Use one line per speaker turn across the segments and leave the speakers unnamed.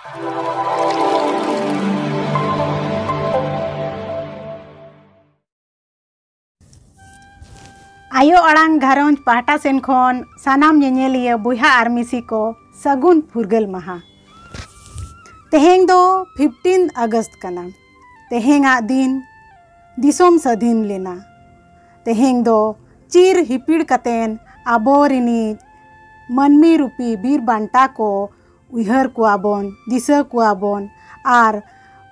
आयो आड़ांग घारोंज पाहटा सेन खन सानाम नेनेलिया बुहा आर मिसी को सगुन फुरगल महा तेहेंग दो 15 अगस्त कना। तेहेंगा दिन दिसोम स्वाधीन लेना। तेहेंग दो चिर हिपिड़ कतेन आबोरिनी मनमी रूपी बीर बांटा को उहर कुआबोन दिशा कुआबोन आर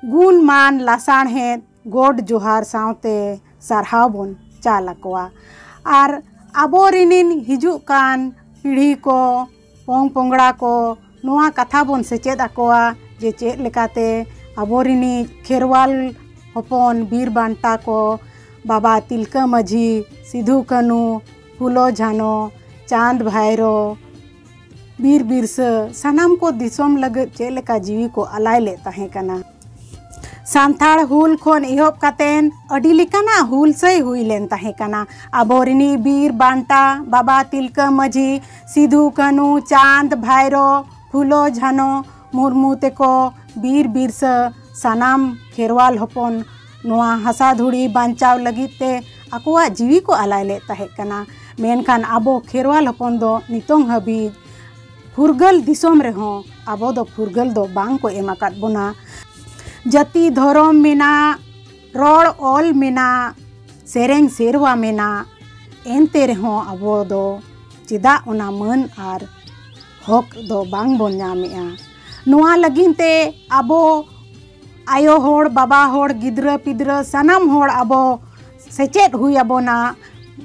गुण मान लासाण है गोड जोहार सावते सारहाव बोन चालकवा आर आबोरिनिन हिजुक कान पीढ़ी को पोंग पोंगड़ा को नोआ कथा बोन सेचेद आकोआ जे चेद लेकाते आबोरिनी खेरवाल हपन बीर बांटा को बाबा तिलका माझी सिधु कानू फुलो झानो चांद भाईरो बीर बिरसा सानाम को दिसोम लगत चेद लेका जीवी को अलाय ले ताहें कना। सांथाड़ हुल खोन इहोब कातेन अडी लेकाना हुल से हुई लेन ताहें कना। आबोरिनी बीर बांटा बाबा तिलका माझी सिधु कानू चांद भाईरो फुलो झानो मुर्मू तेको बीर बिरसा सानाम खेरवाल हपन नोआ हसा धुड़ी बांचाव लगित ते आकोआ जीवी को अलाय ले ताहें कना। मेनखान आबो खेरवाल हपन दो नितोंग हबी फुरगल दिसोम रेहों आबो दो फुरगल दो बांग को एमाकात बोना। जाति धर्म मेना रोड़ ऑल मेना सेरेंग सेरवा मेना एनते रेहों आबो दो चिदा ओना मन आर हक दो बांग बोन नामेआ। नोआ लगिनते आबो आयो होड़ बाबा होड़ गिद्रा पिद्रा सानाम होड़ आबो सेचेद हुई आबोना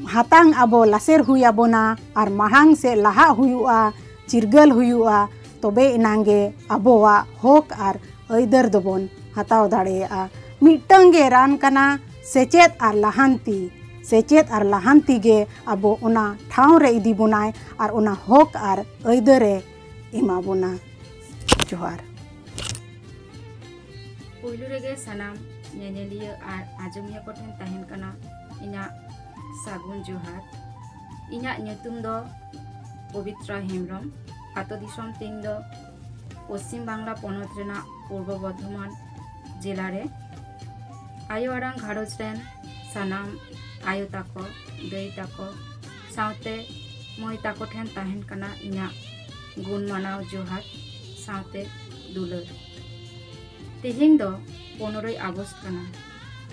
हातांग आबो लासेर हुई आबोना आर माहांग से लाहा हुआ चिरगल हुआ तबे इनांगे आबोआ हक आर ऐदर दोबोन हताव दाड़ेया। मिटंगे रान कना सेचेद आर लाहांती गे आबो ओना ठाव रे इदी बोनाय आर ओना हक आर ऐदरे एमा बोना। जोहार
पुइलु रेगे सानाम नेनेलिया आर आजमिया को ठेन ताहेन कना इना सागुन जोहार। इना ᱧᱩᱛᱩᱢ दो पवित्रा हेम्ब्रम आतो दिसोम तिंग दो पश्चिम बांगला पनत रेना पूर्व बर्धमान जिला रे आयो आड़ांग घारोज रेन सानाम आयो ताको दाई ताको सावते मई ताको ठेन ताहेन कना इना गुण मानाव जोहार सावते दुलर। तेहें दो 15 अगस्त कना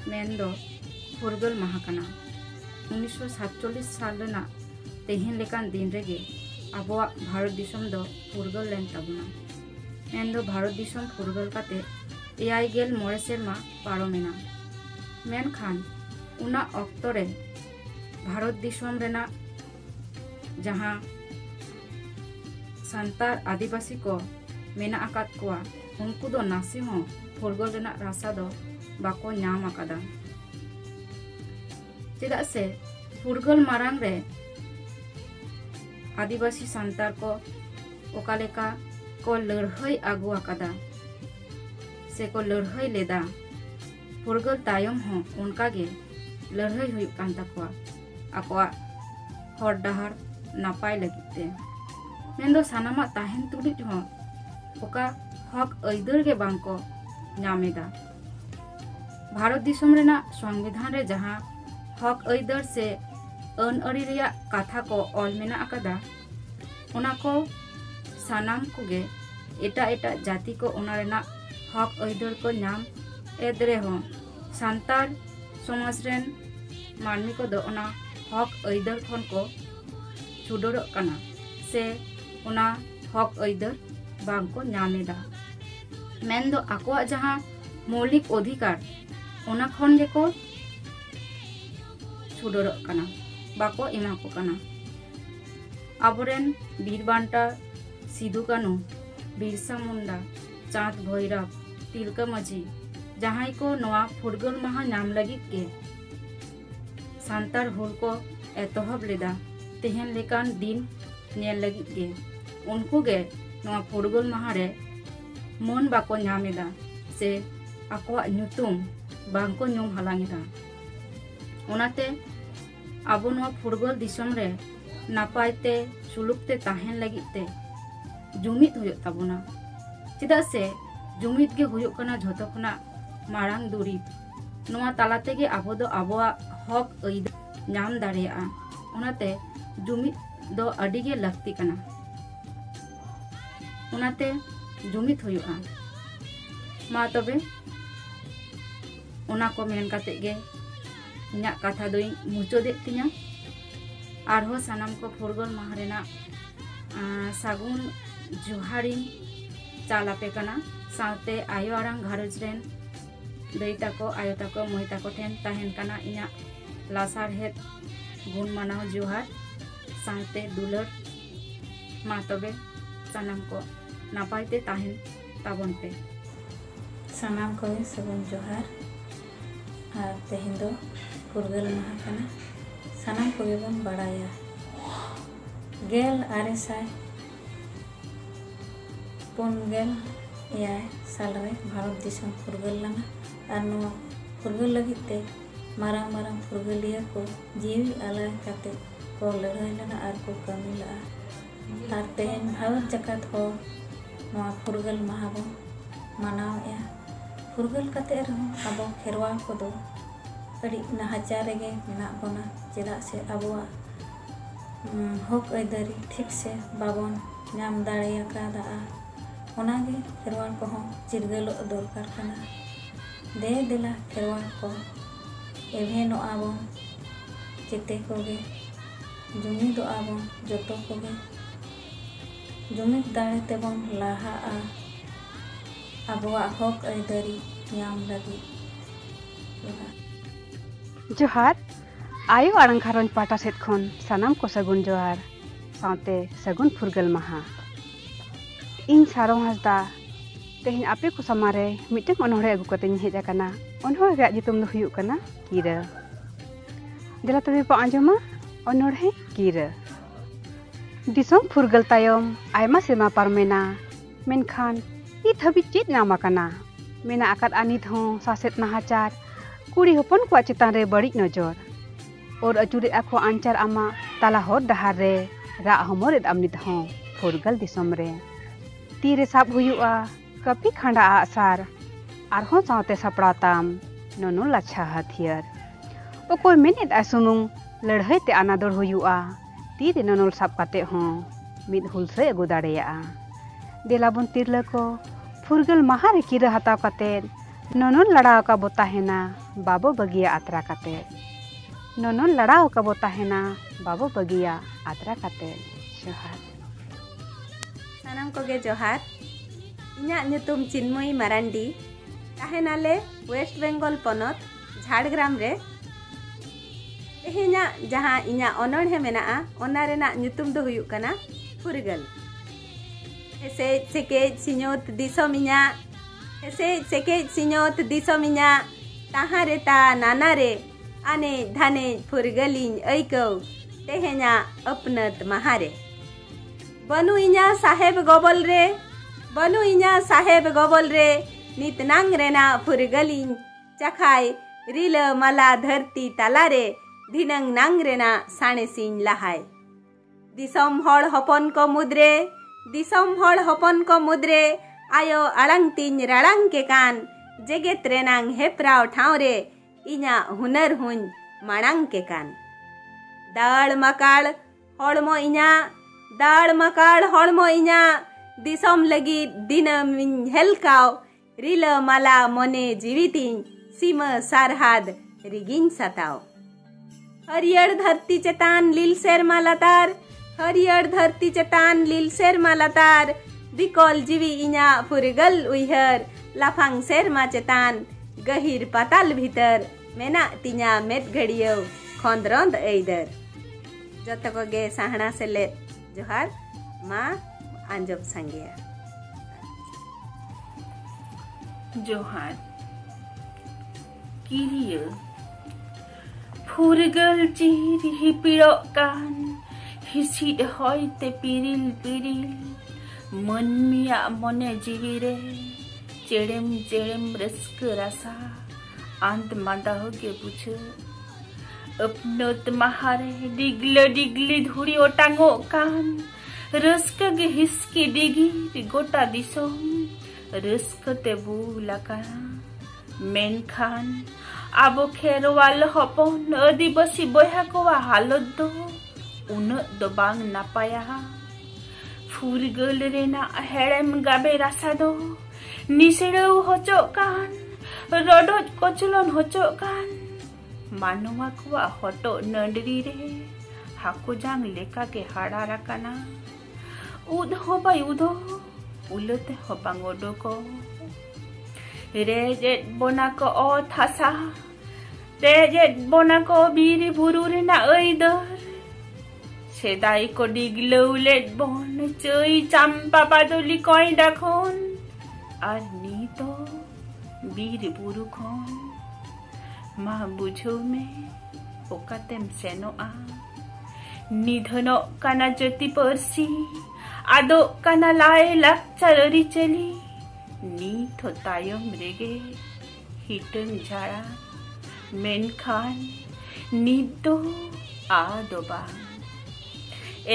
मेन दो फुरगल माहा कना। 1947 साल रेना तेहें लेकान दिन रेगे आबोआ भारत दिसोम दो फुरगल लेन ताबुना। मेन दो भारत दिसोम फुरगल काते 9 सेरमा पारोमेना। मेनखान उना ऑक्टो रे भारत दिसोम रेना जहां सांतार आदिवासी को मेना आकात कोआ उनको दो नासी हो फुरगल रेना रासा दो बाको नाम आकादा। चेदा से फुरगल मारांग रे आदिवासी सांतार को ओकालेका को लड़हई आगु आकादा से को लड़हई लेदा फुरगल तायम हो उनका गे लड़हई हुई कान तकवा आकोआ हर डहार नापाय लगिते। मेंदो सानामा ताहेन तुलिट हो ओका हक ऐदर गे बांको नामेदा। भारत दिसोम रेना संविधान रे जहां हक ऐदर से अन अरी रिया कथा को ऑल मेना आकादा ओना को सानाम कोगे एटा एटा जाति को ओना रेना हक ऐदर को नाम एदरे हो सांतार समाज रेन मानमी को दो ओना हक ऐदर खन को छुडोरक कना से ओना हक ऐदर बांग को नामेदा। मेन दो आकोआ जहां मौलिक अधिकार ओना खन गे को छुडोरक कना बाको एमा को कना। आबोरेन बीर बांटा सिधु कानू बिरसा मुंडा चांद भैरव तिलका माझी जहां को नोआ फुरगल माहा नाम लगित के सांतार हुल को एतहब लेदा तेहेन लेकान दिन नेल लगित के उनको गे नोआ फुरगल माहा रे मन बाको नामेदा से आकोआ ᱧᱩᱛᱩᱢ बांको ᱧᱩᱢ हालांगेदा। ओनाते आबो नोआ फुरगल दिसोम रे नापायते सुलुकते ताहेन लगिते जुमिद हुयो ताबोना। चेदा से जुमिद गे हुयुक कना झोतो खना मारांग दुरीब नोआ तालाते गे आबो दो आबोआ हक अइद नाम दाड़ेया ओनाते जुमिद दो अडी गे लगती कना ओनाते जुमिद हुयुआ मा तबे ओना को मेन काते गे इन्या कथा दोई मुचोदे तिया आरहो सानाम को फुरगल माह रेना सागुन जोहारी चालापे कना साउते आयो आरांग घारज रेन दई ताको आयो ताको मोई ताको ठेन ताहेन कना इन्या लासार हेत गुण मानाव जोहार साउते दुलर मा तबे सानाम को नापायते ताहेन ताबन पे
सानाम को सगुन जोहार और तेहें दो फुरगल माह कना सानाम को बन बड़ाया गेल आरेसाय पुनगेल एयाय साल रे भारत दिसम फुरगल लना और नो फुरगल लगिते मारांग मारांग फुरगलिया को जीवी आलाय काते को लड़ाई लना और को कमी ला और तेहें भारत जकात हो नो फुरगल माह बो मनाव या फुरगल काते रहो अब खेरवा को दो अड़ी नाहाचार गे मेना बना चेदा से अबुआ हक अयदारी ठीक से बाबन नाम दाड़ेया कादा ओनागे खेरवाल को चिरगलो दरकार कना दे देला खेरवाल को एभेनो आबन चेते कोगे जुमिद आबन जतो कोगे जुमिद दाड़े तेबन लाहा अबुआ हक अयदारी नाम लगी
जोहार आयो आड़ांग घारंज पाटा सेद खन सानाम को सगुन जोहार साउते सगुन फुरगल माहा इन सारो हासदा तेहिन आपे को समारे मिटन अनहरे अगु कतेन हेज आकाना अनहरे रे जितुम दो हुयुक कना कीरा देला तबे पा आंजमा अनहरे कीरा दिसम फुरगल तायम आयमा सेमा पारमेना मेनखान इत हबि चेत नामा कना मेना आकात आनित हो सासेत नाहाचार कुड़ी हपन को चेतान रे बड़ी नजर और अचुरे आखो आंचार आमा ताला हर डहार रे रा हमर अमनित हो फुरगल दिसम रे तीरे साब हुयुआ कपी खंडा आसार आर हो सावते सपड़ाताम नोनो लाछा हथियार ओकोय मेनेद आसुमुंग लड़हई ते अनादर हुयुआ तीरे नोनोल साब काते हो मिद हुलसे अगु दाड़ेया देलाबन तिरला को फुरगल माहा रे किरा हताव काते नोनोल लड़ाव का बोता हेना बाबो बगिया आत्रा काते नोनोल लड़ाव का बोता हेना बाबो बगिया आत्रा काते जोहार
सानाम कोगे जोहार इन्या नुतुम चिन्मयी मारांडी ताहेनाले वेस्ट बेंगल पनत झाड़ग्राम रे तेहेना जहां इन्या अनोढ़े मेना ओना रेना नुतुम दो हुयुक कना फुरगल एसे सेके सिኞत दिसम इन्या एसे सेके सिኞत दिसम इन्या ताहा रे ता नाना रे आने धाने फुरगलिन ऐकौ तेहेना अपनत महारे बनु इन्या साहेब गोबल रे नितनांग रेना फुरगलिन चखाय रिल मला धरती तालारे धिनंग नांग रेना साणे सिन लहाय दिसम हड़ हपन को मुद्रे आयो आड़ांग तीन राड़ांग के कान जेगेत रेनांग हेपराव ठाव रे इन्या हुनर हुन माड़ांग के कान दाड़ मकाड़ हड़मो इन्या दिसम लगी दिनम हेलकाव रिल माला मने जीवितिन सीम सारहाद रिगिन सताव हरियर धरती चेतान लील सेरमा लातार बिकल जीवी इन्या फुरगल उइहर लाफांग सेरमा चेतान गहिर पाताल भीतर मेना तिन्या मेट घड़ियो खोंदरंद ऐदर जतको गे साहना से ले जोहार मा आंजब संगिया
जोहार किरिय फुरगल चिर हिपिड़ो कान हिसिड होइते पिरिल मनमिया मने जीवी रे चेड़ेम रस्क रसा अंत मादा हो के पूछो अपनोत महारे डिगले धुरी ओटांगो कान रस्क गे हिसकी डिगी गोटा दिसोम रस्कते बुलाकाना मेनखान आबो खेरवाल हपन आदिवासी बया को हालत दो उन्नत दो बांग नापाया फुरगल रेना हेड़ेम गाबे रासा दो निसेड़ौ होचोकान रडोज कोचलन होचोकान मानवा को हटो नंडरी रे हाको जांग लेका के हाड़ा राकाना उद हो बाई उदो उलते हो बांगोडो को रेजेट बोना को ओ थासा रेजेट बोना को बीरी बुरु रेना ऐदर सेदाई को डिगलौलेट बोन चई चांपा पादुली कोई डाखोन और नी तो बीर बुरु खोन मा बुझो में ओकातेम सेनो आ निधनो काना जति परसी आदो काना लाए लाक्चर अरिचली नी थो तायम रेगे हिटन झाड़ा मेनखान निदो आदोबा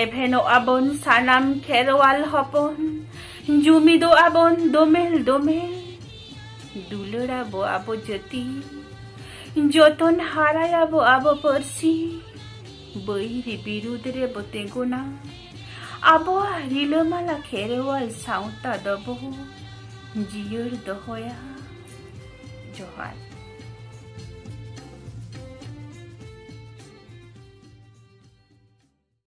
एभेनो आबन सानाम खेरवाल हपन जुमिदो आबन दोमेल दोमेल दुलड़ा बो आबो जति जतन हाराया बो आबो परसी बैरी बिरुदरे बो तेगुना आबो रिलमाला खेरवाल साउता दबो जियर दहोया जोहार।